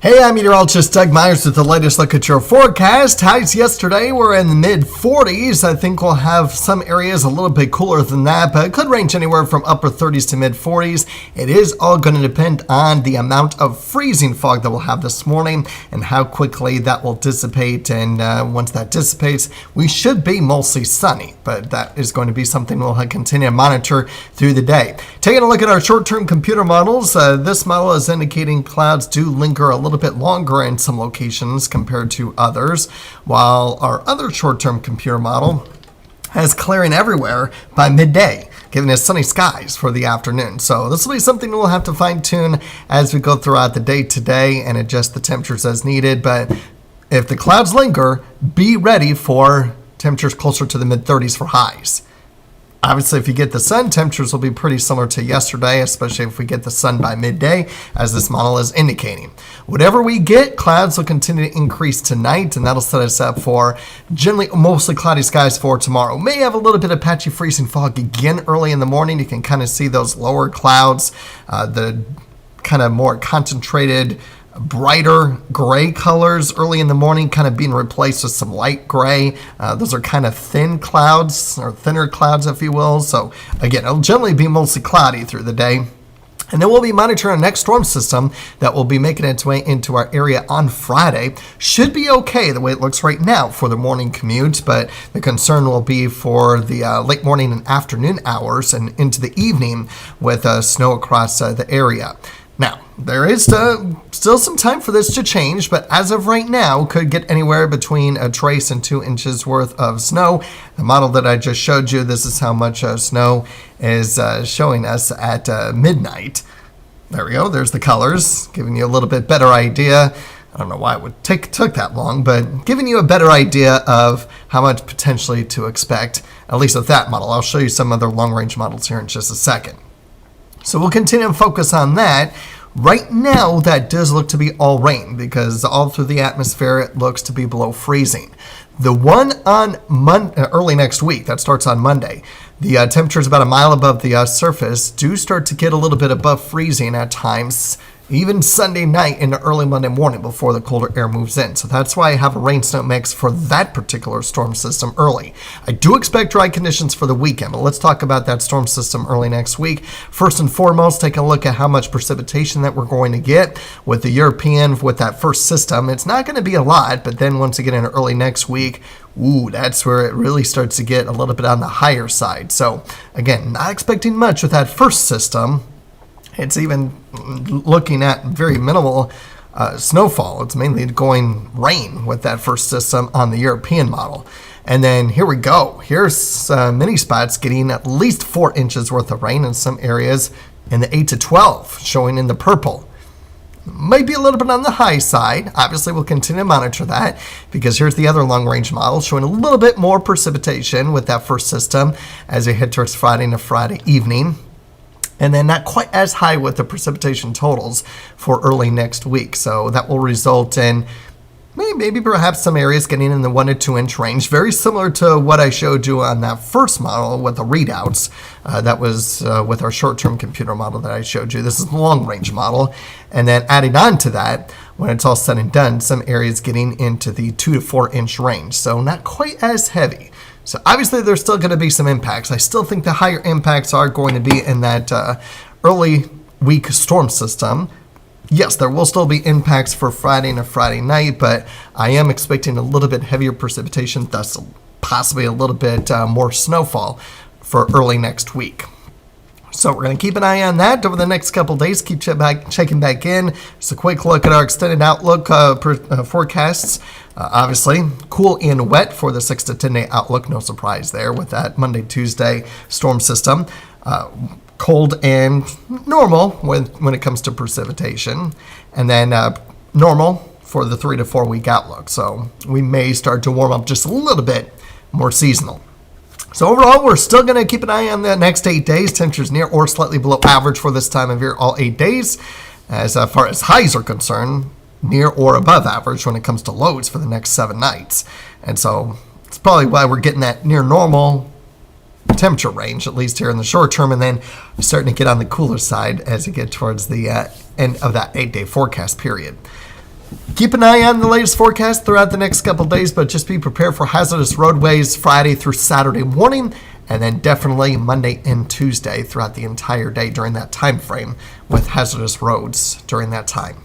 Hey, I'm meteorologist Doug Myers with the latest look at your forecast. Highs yesterday were in the mid-40s. I think we'll have some areas a little bit cooler than that, but it could range anywhere from upper 30s to mid-40s. It is all going to depend on the amount of freezing fog that we'll have this morning and how quickly that will dissipate. And once that dissipates, we should be mostly sunny, but that is going to be something we'll continue to monitor through the day. Taking a look at our short-term computer models, this model is indicating clouds do linger a little bit longer in some locations compared to others, while our other short-term computer model has clearing everywhere by midday, giving us sunny skies for the afternoon. So this will be something we'll have to fine-tune as we go throughout the day today and adjust the temperatures as needed. But if the clouds linger, be ready for temperatures closer to the mid-30s for highs. Obviously, if you get the sun, temperatures will be pretty similar to yesterday, especially if we get the sun by midday, as this model is indicating. Whatever we get, clouds will continue to increase tonight, and that'll set us up for generally mostly cloudy skies for tomorrow. May have a little bit of patchy freezing fog again early in the morning. You can kind of see those lower clouds, the kind of more concentrated brighter gray colors early in the morning kind of being replaced with some light gray. Those are kind of thin clouds, or thinner clouds, if you will. So again, it'll generally be mostly cloudy through the day. And then we'll be monitoring our next storm system that will be making its way into our area on Friday. Should be okay the way it looks right now for the morning commute, but the concern will be for the late morning and afternoon hours and into the evening with snow across the area. Now, there is still some time for this to change, but as of right now, could get anywhere between a trace and 2 inches worth of snow. The model that I just showed you, this is how much snow is showing us at midnight. There we go. There's the colors, giving you a little bit better idea. I don't know why it would took that long, but giving you a better idea of how much potentially to expect, at least with that model. I'll show you some other long-range models here in just a second. So we'll continue to focus on that. Right now, that does look to be all rain because all through the atmosphere, it looks to be below freezing. The one on early next week, that starts on Monday, the temperature is about a mile above the surface, do start to get a little bit above freezing at times, even Sunday night into early Monday morning before the colder air moves in. So that's why I have a rain-snow mix for that particular storm system early. I do expect dry conditions for the weekend, but let's talk about that storm system early next week. First and foremost, take a look at how much precipitation that we're going to get with the European, with that first system. It's not going to be a lot, but then once you get into early next week, that's where it really starts to get a little bit on the higher side. So again, not expecting much with that first system. It's even looking at very minimal snowfall. It's mainly going rain with that first system on the European model. And then here we go. Here's many spots getting at least 4 inches worth of rain in some areas in the 8 to 12, showing in the purple. Might be a little bit on the high side. Obviously, we'll continue to monitor that because here's the other long-range model showing a little bit more precipitation with that first system as we head towards Friday into Friday evening. And then not quite as high with the precipitation totals for early next week. So that will result in maybe perhaps some areas getting in the 1 to 2 inch range, very similar to what I showed you on that first model with the readouts. That was with our short-term computer model that I showed you. This is the long-range model. And then adding on to that, when it's all said and done, some areas getting into the 2 to 4 inch range. So not quite as heavy. So obviously there's still going to be some impacts. I still think the higher impacts are going to be in that early week storm system. Yes, there will still be impacts for Friday and a Friday night, but I am expecting a little bit heavier precipitation, thus possibly a little bit more snowfall for early next week. So we're going to keep an eye on that over the next couple days. Keep checking back in. Just a quick look at our extended outlook forecasts. Obviously, cool and wet for the 6 to 10 day outlook. No surprise there with that Monday, Tuesday storm system. Cold and normal when it comes to precipitation. And then normal for the 3 to 4 week outlook. So we may start to warm up just a little bit more seasonal. So overall, we're still going to keep an eye on the next 8 days. Temperatures near or slightly below average for this time of year all 8 days. As far as highs are concerned, near or above average when it comes to lows for the next 7 nights. And so it's probably why we're getting that near normal temperature range, at least here in the short term, and then starting to get on the cooler side as you get towards the end of that 8 day forecast period. Keep an eye on the latest forecast throughout the next couple days, but just be prepared for hazardous roadways Friday through Saturday morning, and then definitely Monday and Tuesday throughout the entire day during that time frame with hazardous roads during that time.